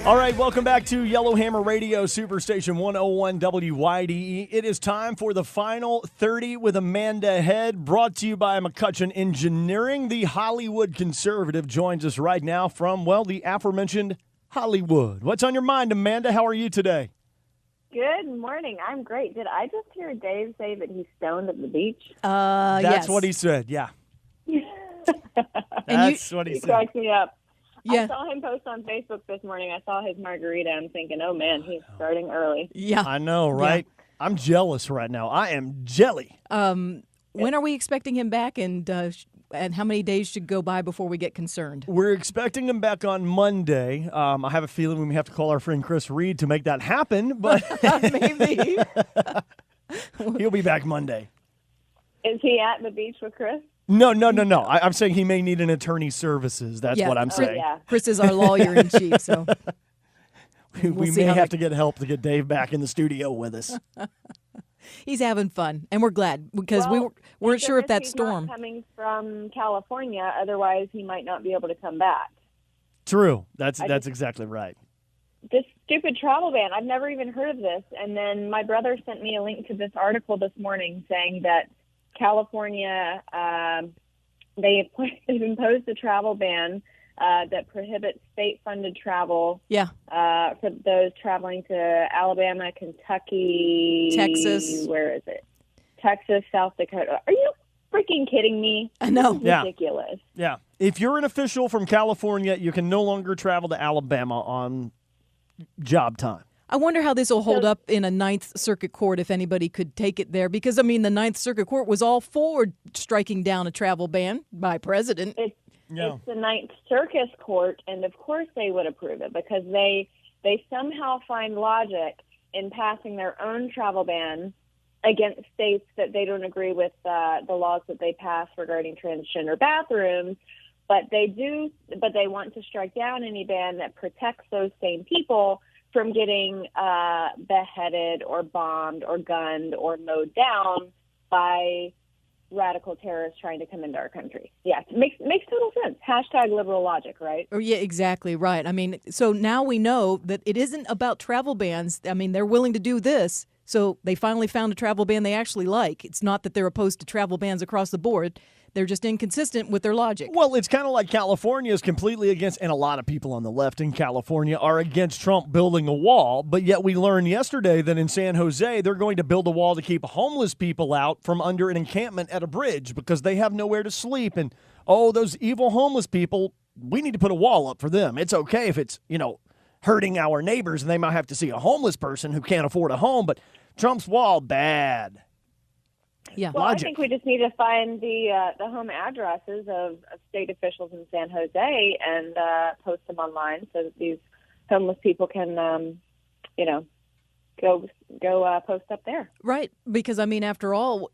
All right, welcome back to Yellowhammer Radio, Superstation 101 WYDE. It is time for the final 30 with Amanda Head, brought to you by McCutcheon Engineering. The Hollywood conservative joins us right now from, well, the aforementioned Hollywood. What's on your mind, Amanda? How are you today? Good morning. I'm great. Did I just hear Dave say that he's stoned at the beach? That's yes. what he said, yeah. That's what he said. Cracks me up. Yeah. I saw him post on Facebook this morning. I saw his margarita. I'm thinking, oh, man, he's starting early. Yeah. I know, right? Yeah. I'm jealous right now. I am jelly. When are we expecting him back, and how many days should go by before we get concerned? We're expecting him back on Monday. I have a feeling we may have to call our friend Chris Reed to make that happen, but maybe. He'll be back Monday. Is he at the beach with Chris? No. I'm saying he may need an attorney's services. That's what I'm saying. Yeah. Chris is our lawyer in chief, so we may have to get help to get Dave back in the studio with us. He's having fun, and we're glad because we weren't sure if that storm. He's not coming from California, otherwise he might not be able to come back. True. That's exactly right. This stupid travel ban, I've never even heard of this. And then my brother sent me a link to this article this morning saying that California, they've imposed a travel ban that prohibits state-funded travel. Yeah. For those traveling to Alabama, Kentucky, Texas. Where is it? Texas, South Dakota. Are you freaking kidding me? I know. This is ridiculous. Yeah. If you're an official from California, you can no longer travel to Alabama on job time. I wonder how this will hold up in a Ninth Circuit Court if anybody could take it there. Because, I mean, the Ninth Circuit Court was all for striking down a travel ban by president. It's the Ninth Circus Court, and of course they would approve it because they somehow find logic in passing their own travel ban against states that they don't agree with the laws that they pass regarding transgender bathrooms. But they want to strike down any ban that protects those same people from getting beheaded or bombed or gunned or mowed down by radical terrorists trying to come into our country. Yeah, it makes total sense. Hashtag liberal logic, right? Oh, yeah, exactly right. I mean, so now we know that it isn't about travel bans. I mean, they're willing to do this. So they finally found a travel ban they actually like. It's not that they're opposed to travel bans across the board. They're just inconsistent with their logic. Well, it's kind of like California is completely against, and a lot of people on the left in California are against Trump building a wall, but yet we learned yesterday that in San Jose, they're going to build a wall to keep homeless people out from under an encampment at a bridge because they have nowhere to sleep. And, those evil homeless people, we need to put a wall up for them. It's okay if it's, hurting our neighbors and they might have to see a homeless person who can't afford a home, but Trump's wall, bad. Yeah. Well, logic. I think we just need to find the home addresses of state officials in San Jose and post them online so that these homeless people can, go post up there. Right, because, I mean, after all,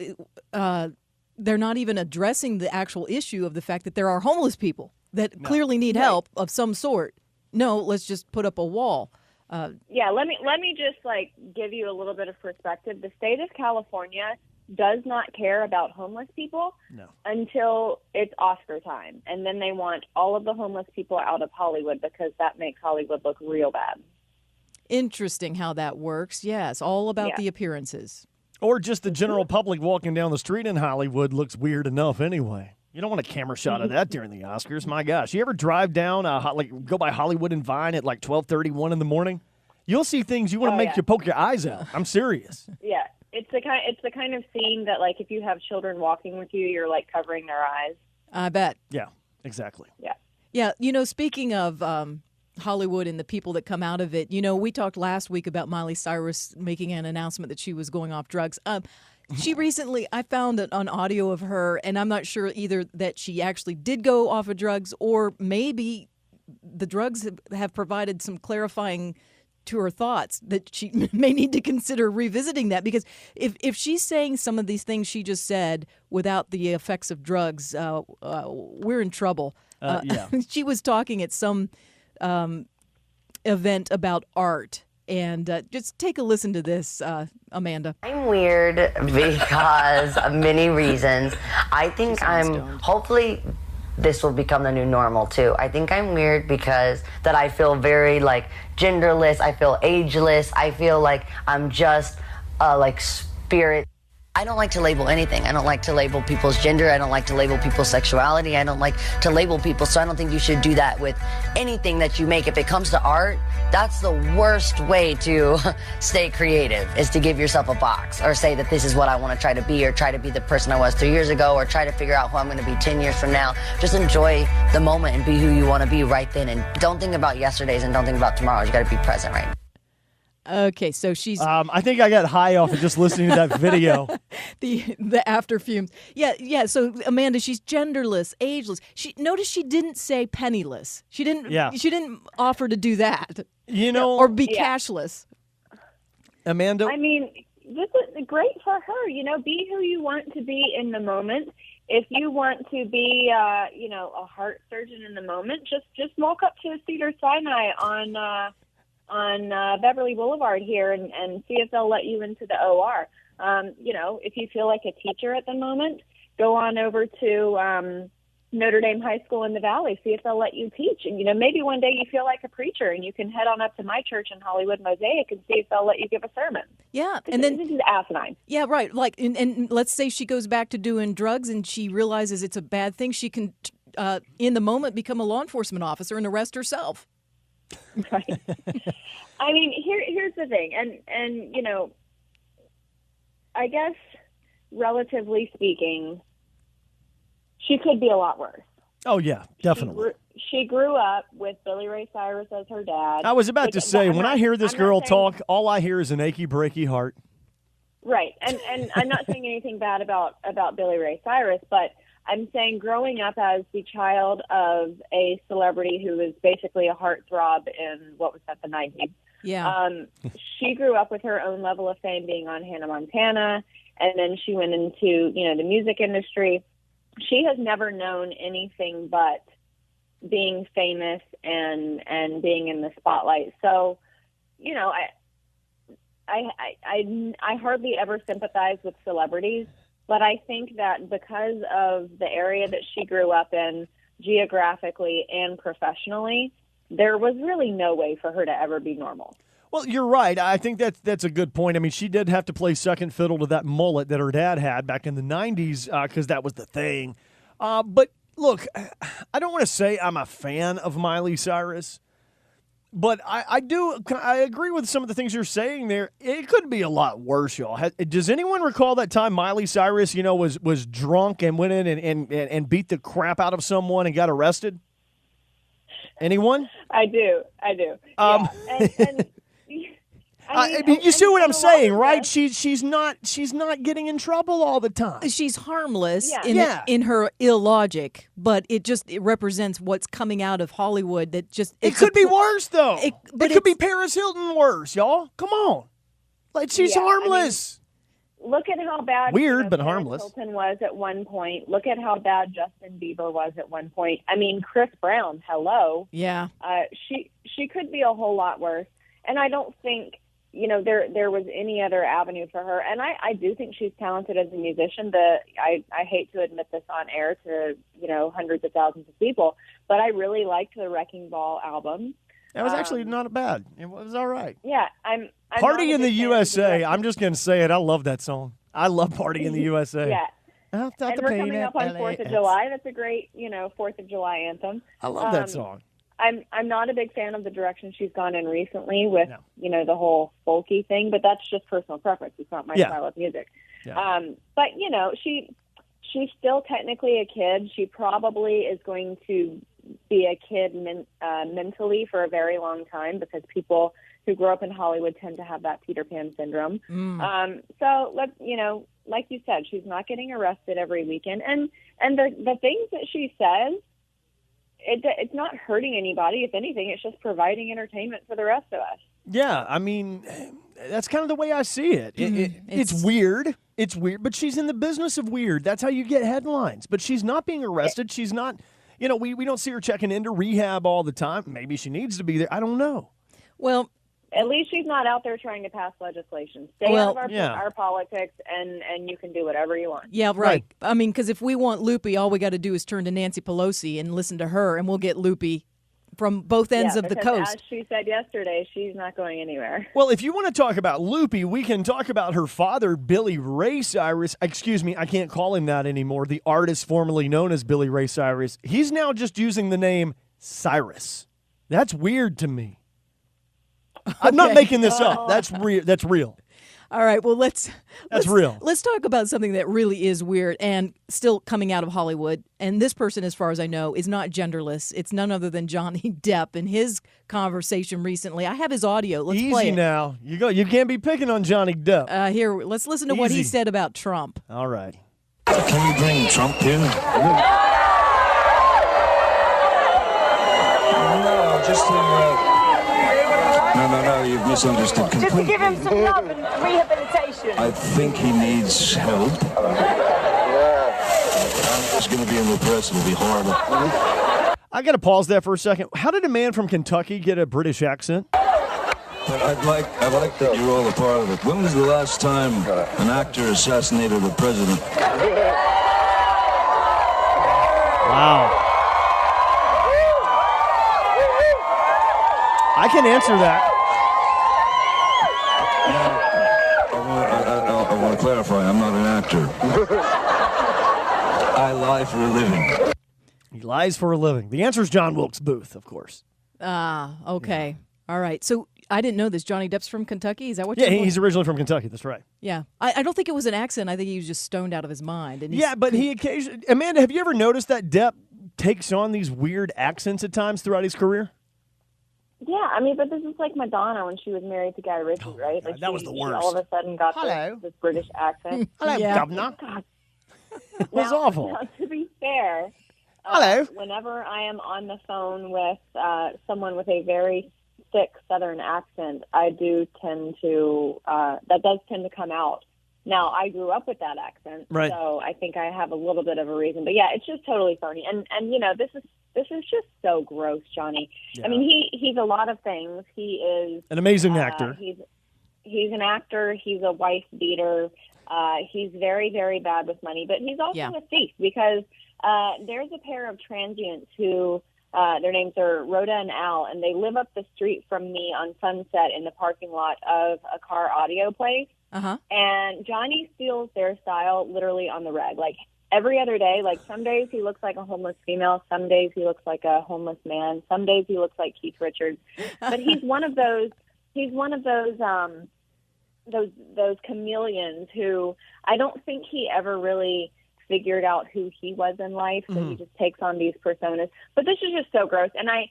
they're not even addressing the actual issue of the fact that there are homeless people that clearly need help of some sort. No, let's just put up a wall. Let me just give you a little bit of perspective. The state of California does not care about homeless people until it's Oscar time. And then they want all of the homeless people out of Hollywood because that makes Hollywood look real bad. Interesting how that works. Yes, all about the appearances. Or just the general public walking down the street in Hollywood looks weird enough anyway. You don't want a camera shot of that during the Oscars. My gosh. You ever drive down, go by Hollywood and Vine at 12:31 in the morning? You'll see things you want to make you poke your eyes out. I'm serious. Yeah. It's the kind of scene that, if you have children walking with you, you're, covering their eyes. I bet. Yeah, exactly. Yeah. Yeah, speaking of Hollywood and the people that come out of it, we talked last week about Miley Cyrus making an announcement that she was going off drugs. She recently, I found an audio of her, and I'm not sure either that she actually did go off of drugs or maybe the drugs have provided some clarifying to her thoughts that she may need to consider revisiting that, because if she's saying some of these things she just said without the effects of drugs, we're in trouble. She was talking at some event about art. And just take a listen to this, Amanda. I'm weird because of many reasons. I think I'm hopefully this will become the new normal too. I think I'm weird because that I feel very like genderless, I feel ageless, I feel like I'm just like spirit. I don't like to label anything. I don't like to label people's gender. I don't like to label people's sexuality. I don't like to label people, so I don't think you should do that with anything that you make. If it comes to art, that's the worst way to stay creative, is to give yourself a box or say that this is what I want to try to be, or try to be the person I was 3 years ago, or try to figure out who I'm going to be 10 years from now. Just enjoy the moment and be who you want to be right then, and don't think about yesterdays and don't think about tomorrows. You got to be present right now. Okay, so she's I think I got high off of just listening to that video. the after fumes. Yeah. So Amanda, she's genderless, ageless. Notice she didn't say penniless. She didn't. Yeah. She didn't offer to do that. Or be cashless. Amanda. I mean, this is great for her. Be who you want to be in the moment. If you want to be, a heart surgeon in the moment, just walk up to Cedar Sinai on Beverly Boulevard here and see if they'll let you into the OR. If you feel like a teacher at the moment, go on over to Notre Dame High School in the Valley, see if they'll let you teach. And, maybe one day you feel like a preacher and you can head on up to my church in Hollywood Mosaic and see if they'll let you give a sermon. Yeah. This is asinine. Yeah, right. Like, and let's say she goes back to doing drugs and she realizes it's a bad thing. She can, in the moment, become a law enforcement officer and arrest herself. Right. I mean, here's the thing, and I guess relatively speaking, she could be a lot worse. Oh yeah, definitely. She grew up with Billy Ray Cyrus as her dad. I was about to say, when I hear this girl talk, all I hear is an achy breaky heart. Right, and I'm not saying anything bad about Billy Ray Cyrus, but I'm saying growing up as the child of a celebrity who was basically a heartthrob in, what was that, the 90s? Yeah. She grew up with her own level of fame being on Hannah Montana, and then she went into, the music industry. She has never known anything but being famous and being in the spotlight. So, I hardly ever sympathize with celebrities. But I think that because of the area that she grew up in, geographically and professionally, there was really no way for her to ever be normal. Well, you're right. I think that's a good point. I mean, she did have to play second fiddle to that mullet that her dad had back in the 90s because that was the thing. But look, I don't want to say I'm a fan of Miley Cyrus. But I agree with some of the things you're saying there. It could be a lot worse, y'all. Does anyone recall that time Miley Cyrus, was drunk and went in and beat the crap out of someone and got arrested? Anyone? I do. Yeah. I mean, you see what I'm saying, right? She's not getting in trouble all the time. She's harmless in her illogic, but it represents what's coming out of Hollywood. It could be worse though. It could be Paris Hilton worse, y'all. Come on, like she's harmless. Look at how bad but Paris harmless Hilton was at one point. Look at how bad Justin Bieber was at one point. I mean, Chris Brown. Hello. Yeah. She could be a whole lot worse, and I don't think there was any other avenue for her. And I do think she's talented as a musician. I hate to admit this on air to, hundreds of thousands of people, but I really liked the Wrecking Ball album. That was actually not bad. It was all right. Yeah. I'm Party in the USA. I'm just going to say it. I love that song. I love Party in the USA. Yeah. And we're coming up on 4th of July. That's a great, 4th of July anthem. I love that song. I'm not a big fan of the direction she's gone in recently with, the whole folky thing, but that's just personal preference. It's not my style of music. Yeah. But, she's still technically a kid. She probably is going to be a kid mentally for a very long time because people who grow up in Hollywood tend to have that Peter Pan syndrome. So let's, like you said, she's not getting arrested every weekend. And the things that she says, it's not hurting anybody. If anything, it's just providing entertainment for the rest of us. Yeah, I mean, that's kind of the way I see it. It's weird. It's weird, but she's in the business of weird. That's how you get headlines. But she's not being arrested. She's not, we don't see her checking into rehab all the time. Maybe she needs to be there. I don't know. Well, At least she's not out there trying to pass legislation. Stay Well, out of our politics, and you can do whatever you want. Yeah, right. I mean, because if we want loopy, all we got to do is turn to Nancy Pelosi and listen to her, and we'll get loopy from both ends of the coast. As she said yesterday, she's not going anywhere. Well, if you want to talk about loopy, we can talk about her father, Billy Ray Cyrus. Excuse me, I can't call him that anymore. The artist formerly known as Billy Ray Cyrus. He's now just using the name Cyrus. That's weird to me. I'm not making this up. That's real. That's real. All right, well, let's real. Let's talk about something that really is weird and still coming out of Hollywood. And this person, as far as I know, is not genderless. It's none other than Johnny Depp and his conversation recently. I have his audio. Let's play it. Easy now. You can't be picking on Johnny Depp. Here, let's listen to what he said about Trump. All right. Can we bring Trump here? No, just to... No, you've misunderstood completely. Just to give him some love and rehabilitation. I think he needs help. I'm just going to be in the press. It'll be horrible. I got to pause there for a second. How did a man from Kentucky get a British accent? But I'd like that you're all a part of it. When was the last time an actor assassinated a president? Wow. I can answer that. I want to clarify, I'm not an actor. I lie for a living. He lies for a living. The answer is John Wilkes Booth, of course. Okay. Yeah. All right. So I didn't know this. Johnny Depp's from Kentucky? Is that what Yeah, you're he's originally from Kentucky. That's right. Yeah. I don't think it was an accent. I think he was just stoned out of his mind. And Yeah, but he occasionally... Amanda, have you ever noticed that Depp takes on these weird accents at times throughout his career? Yeah, I mean, but this is like Madonna when she was married to Guy Ritchie, right? Like that was the worst. She all of a sudden got Hello. this British accent. Hello, Yeah. governor. It was awful. Now, to be fair, Hello. Whenever I am on the phone with someone with a very thick Southern accent, I do tend to that does tend to come out. Now, I grew up with that accent, Right. so I think I have a little bit of a reason. But yeah, it's just totally phony. And you know, this is just so gross, Johnny. Yeah. I mean, he's a lot of things. He is An amazing actor. He's an actor. He's a wife beater. He's very, very bad with money, but he's also a thief because there's a pair of transients who their names are Rhoda and Al, and they live up the street from me on Sunset in the parking lot of a car audio place. Uh-huh. And Johnny steals their style literally on the reg. Like every other day, like some days he looks like a homeless female, some days he looks like a homeless man, some days he looks like Keith Richards. But he's one of those chameleons who I don't think he ever really figured out who he was in life, so he just takes on these personas. But this is just so gross, and I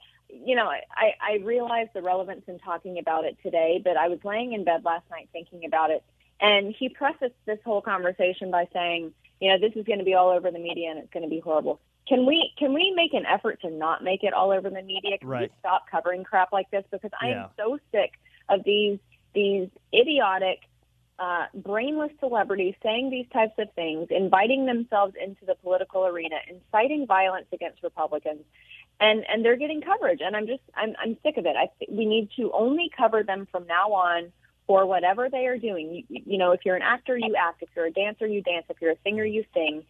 realize the relevance in talking about it today, but I was laying in bed last night thinking about it, and he prefaced this whole conversation by saying, you know, this is going to be all over the media and it's going to be horrible. Can we make an effort to not make it all over the media? Can we stop covering crap like this? Because I am so sick of these idiotic, brainless celebrities saying these types of things, inviting themselves into the political arena, inciting violence against Republicans, and they're getting coverage. And I'm sick of it. We need to only cover them from now on for whatever they are doing. You know, if you're an actor, you act. If you're a dancer, you dance. If you're a singer, you sing.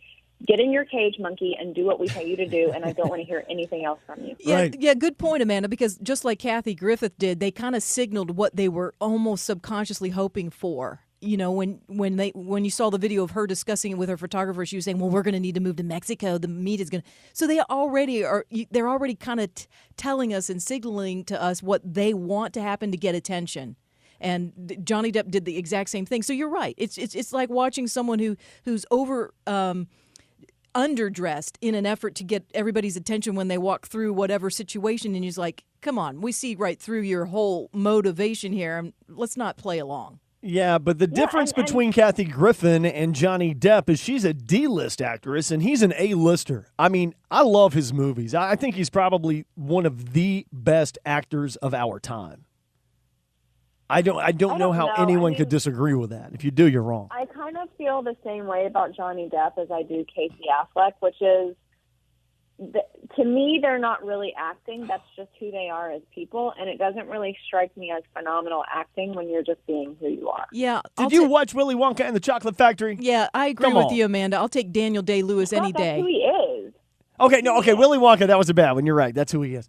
Get in your cage, monkey, and do what we tell you to do, and I don't want to hear anything else from you. Yeah, good point, Amanda, because just like Kathy Griffith did, they kind of signaled what they were almost subconsciously hoping for. You know, when you saw the video of her discussing it with her photographer, she was saying, well, we're going to need to move to Mexico. The meat is going to... So they're already kind of telling us and signaling to us what they want to happen to get attention. And Johnny Depp did the exact same thing. So you're right. It's like watching someone who's underdressed in an effort to get everybody's attention when they walk through whatever situation, and he's like, come on, we see right through your whole motivation here. Let's not play along. Yeah, but the difference between Kathy Griffin and Johnny Depp is she's a D-list actress and he's an A-lister. I mean, I love his movies. I think he's probably one of the best actors of our time. I don't know how anyone could disagree with that. If you do, you're wrong. I kind of feel the same way about Johnny Depp as I do Casey Affleck, which is to me, they're not really acting. That's just who they are as people, and it doesn't really strike me as phenomenal acting when you're just being who you are. Yeah. Did you watch Willy Wonka and the Chocolate Factory? Yeah, I agree Come with on. you, Amanda. I'll take Daniel Day-Lewis any That's day. who he is. Okay, Willy Wonka, that was a bad one. You're right. That's who he is.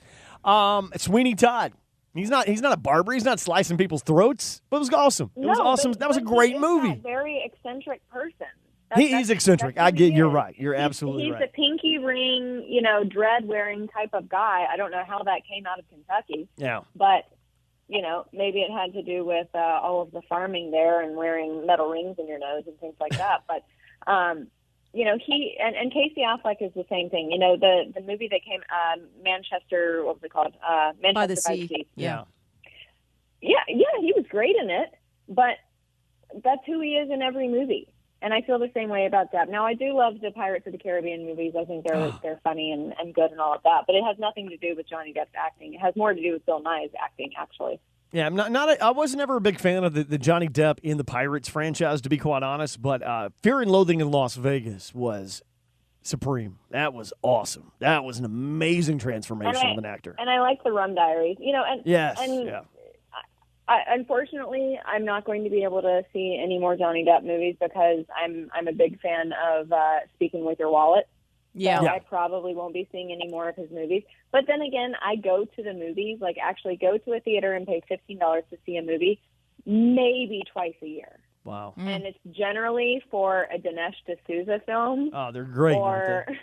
Sweeney Todd. He's not a barber. He's not slicing people's throats. But it was awesome. It was awesome. That was a great he is is that very eccentric person. He's eccentric. That's I who get. he You're is. right. You're absolutely He's right. a pinky ring, dread wearing type of guy. I don't know how that came out of Kentucky, Yeah. but maybe it had to do with all of the farming there and wearing metal rings in your nose and things like that. But he and Casey Affleck is the same thing. The movie that came Manchester. What was it called? Manchester By the Sea. Yeah. Yeah, he was great in it, but that's who he is in every movie. And I feel the same way about Depp. Now, I do love the Pirates of the Caribbean movies. I think they're funny and good and all of that. But it has nothing to do with Johnny Depp's acting. It has more to do with Bill Nye's acting, actually. Yeah, I wasn't ever a big fan of the Johnny Depp in the Pirates franchise, to be quite honest. But Fear and Loathing in Las Vegas was supreme. That was awesome. That was an amazing transformation of an actor. And I like the Rum Diaries. Yes. And Yeah. Unfortunately, I'm not going to be able to see any more Johnny Depp movies because I'm a big fan of Speaking with Your Wallet. Yeah. So I probably won't be seeing any more of his movies. But then again, I go to the movies, like actually go to a theater and pay $15 to see a movie, maybe twice a year. Wow. And it's generally for a Dinesh D'Souza film. Oh, they're great. Or, aren't they?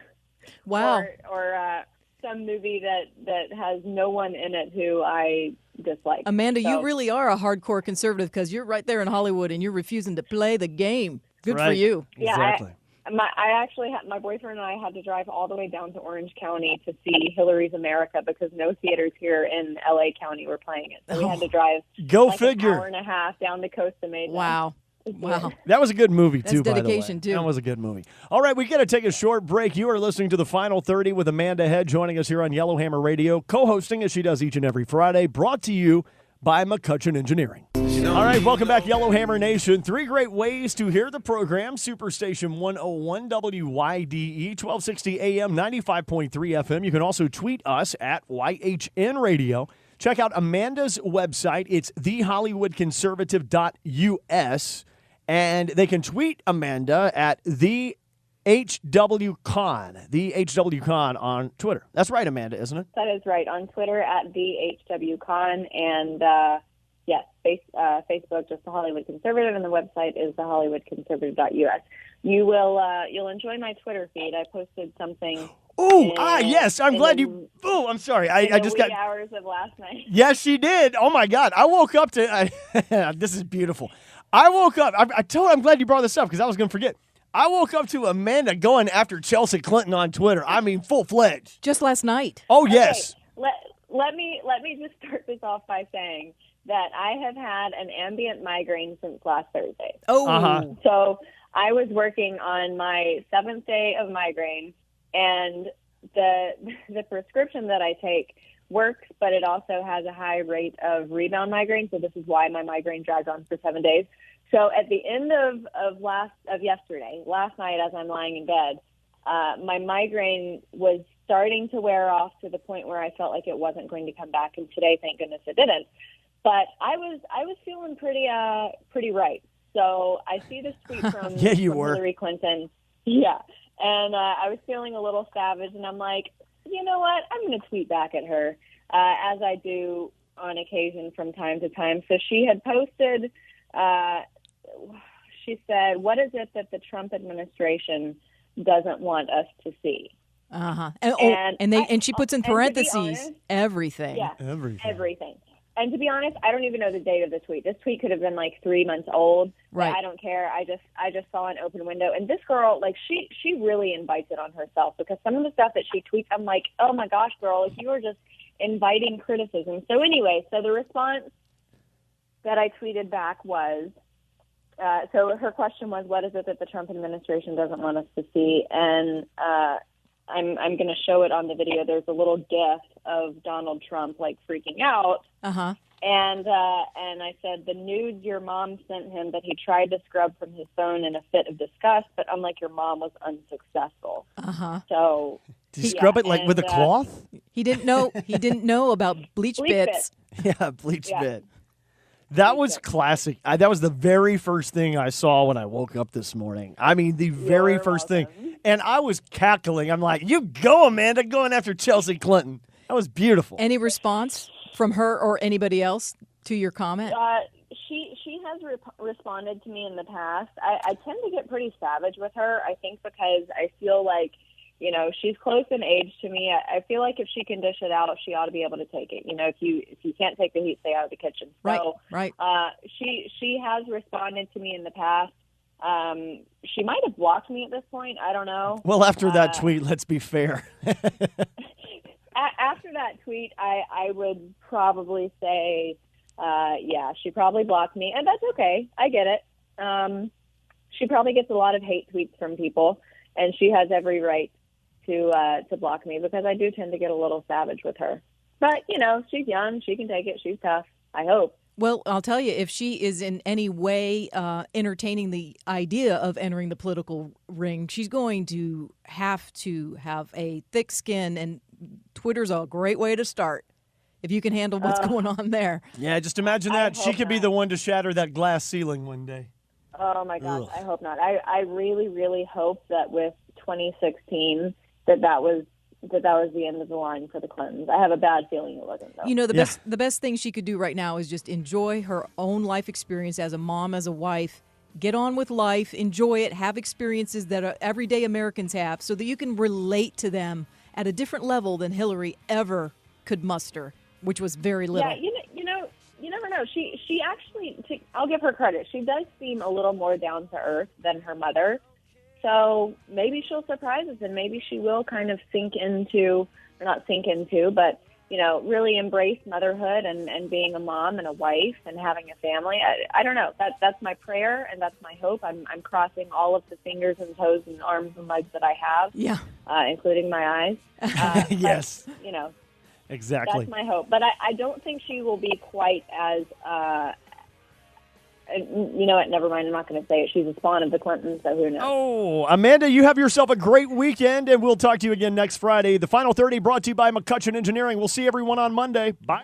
Wow. Or some movie that has no one in it who I dislike. Amanda, So- you really are a hardcore conservative because you're right there in Hollywood and you're refusing to play the game. Good for Right. you. Yeah, Exactly. I actually had my boyfriend and I had to drive all the way down to Orange County to see Hillary's America because no theaters here in LA County were playing it. So we had to drive Go like figure. an hour and a half down to Costa Mesa. Wow. Wow. That was a good movie, That's too, by the way. dedication, too. That was a good movie. All right, we got to take a short break. You are listening to the Final 30 with Amanda Head, joining us here on Yellowhammer Radio, co-hosting as she does each and every Friday, brought to you by McCutcheon Engineering. All right, welcome back, Yellowhammer Nation. 3 great ways to hear the program. Superstation 101 WYDE, 1260 AM, 95.3 FM. You can also tweet us at YHN Radio. Check out Amanda's website. It's thehollywoodconservative.us. And they can tweet Amanda at the HWCon, the HWCon on Twitter. That's right, Amanda, isn't it? That is right. On Twitter at the HWCon and yes, Facebook just the Hollywood Conservative, and the website is thehollywoodconservative.us. You'll enjoy my Twitter feed. I posted something. Yes. I'm glad you. Oh, I'm sorry. I just got hours of last night. Yes, she did. Oh my God! I woke up to. This is beautiful. I woke up. I told her I'm glad you brought this up because I was going to forget. I woke up to Amanda going after Chelsea Clinton on Twitter. I mean, full-fledged. Just last night. Oh, yes. Okay, let me just start this off by saying that I have had an ambient migraine since last Thursday. Oh. Uh-huh. So I was working on my 7th day of migraine, and the prescription that I take works, but it also has a high rate of rebound migraine. So this is why my migraine dragged on for 7 days. So at the end of last night, as I'm lying in bed, my migraine was starting to wear off to the point where I felt like it wasn't going to come back. And today, thank goodness it didn't. But I was feeling pretty right. So I see this tweet from, Yeah, you from were. Hillary Clinton. Yeah. And I was feeling a little savage, and I'm like, you know what? I'm going to tweet back at her, as I do on occasion from time to time. So she had posted, she said, what is it that the Trump administration doesn't want us to see? Uh-huh. And she puts in and to be parentheses honest, everything. Yeah, Everything. And to be honest, I don't even know the date of the tweet. This tweet could have been like 3 months old. Right. I don't care. I just saw an open window. And this girl, like, she really invites it on herself, because some of the stuff that she tweets, I'm like, oh my gosh, girl, if you were just inviting criticism. So anyway, so the response that I tweeted back was, so her question was, what is it that the Trump administration doesn't want us to see? And I'm going to show it on the video. There's a little gif of Donald Trump, like, freaking out. Uh-huh. And I said, the nudes your mom sent him that he tried to scrub from his phone in a fit of disgust, but unlike your mom, was unsuccessful. Uh-huh. So Did you scrub it like with a cloth? He didn't know. He didn't know about bleach bits. Yeah, bleach bit. That was classic. That was the very first thing I saw when I woke up this morning. I mean, the very first thing. And I was cackling. I'm like, you go, Amanda, going after Chelsea Clinton. That was beautiful. Any response from her or anybody else to your comment? She has responded to me in the past. I tend to get pretty savage with her, I think, because I feel like, you know, she's close in age to me. I feel like if she can dish it out, she ought to be able to take it. You know, if you can't take the heat, stay out of the kitchen. So, right. She has responded to me in the past. She might have blocked me at this point. I don't know. Well, after that tweet, let's be fair. After that tweet, I would probably say, yeah, she probably blocked me, and that's okay. I get it. She probably gets a lot of hate tweets from people, and she has every right to block me because I do tend to get a little savage with her. But, you know, she's young. She can take it. She's tough, I hope. Well, I'll tell you, if she is in any way entertaining the idea of entering the political ring, she's going to have a thick skin, and Twitter's a great way to start if you can handle what's going on there. Yeah, just imagine that. She could be the one to shatter that glass ceiling one day. Oh, my gosh, I hope not. I really, really hope that with 2016 that was the end of the line for the Clintons. I have a bad feeling it wasn't, though. You know, the best thing she could do right now is just enjoy her own life experience as a mom, as a wife. Get on with life, enjoy it, have experiences that everyday Americans have so that you can relate to them at a different level than Hillary ever could muster, which was very little. Yeah, you never know. She actually, I'll give her credit. She does seem a little more down to earth than her mother. So maybe she'll surprise us, and maybe she will kind of but, you know, really embrace motherhood and being a mom and a wife and having a family. I don't know. That's my prayer, and that's my hope. I'm crossing all of the fingers and toes and arms and legs that I have, including my eyes. Yes. But, you know, exactly. That's my hope. But I don't think she will be quite as you know what? Never mind. I'm not going to say it. She's a spawn of the Clintons, so who knows? Oh, Amanda, you have yourself a great weekend, and we'll talk to you again next Friday. The Final 30 brought to you by McCutcheon Engineering. We'll see everyone on Monday. Bye.